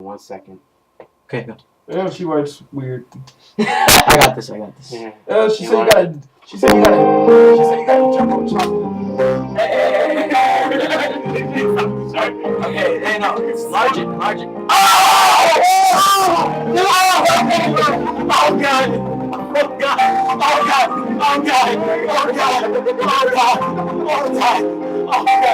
1 second. Okay, go. Oh, she works weird. I got this. Yeah. Oh, she said you gotta. She said you gotta jump on chocolate. Okay, hey, no, enlarge it. Oh God! Oh God! Oh God! Oh God! Oh God! Oh God! Oh God! Oh God!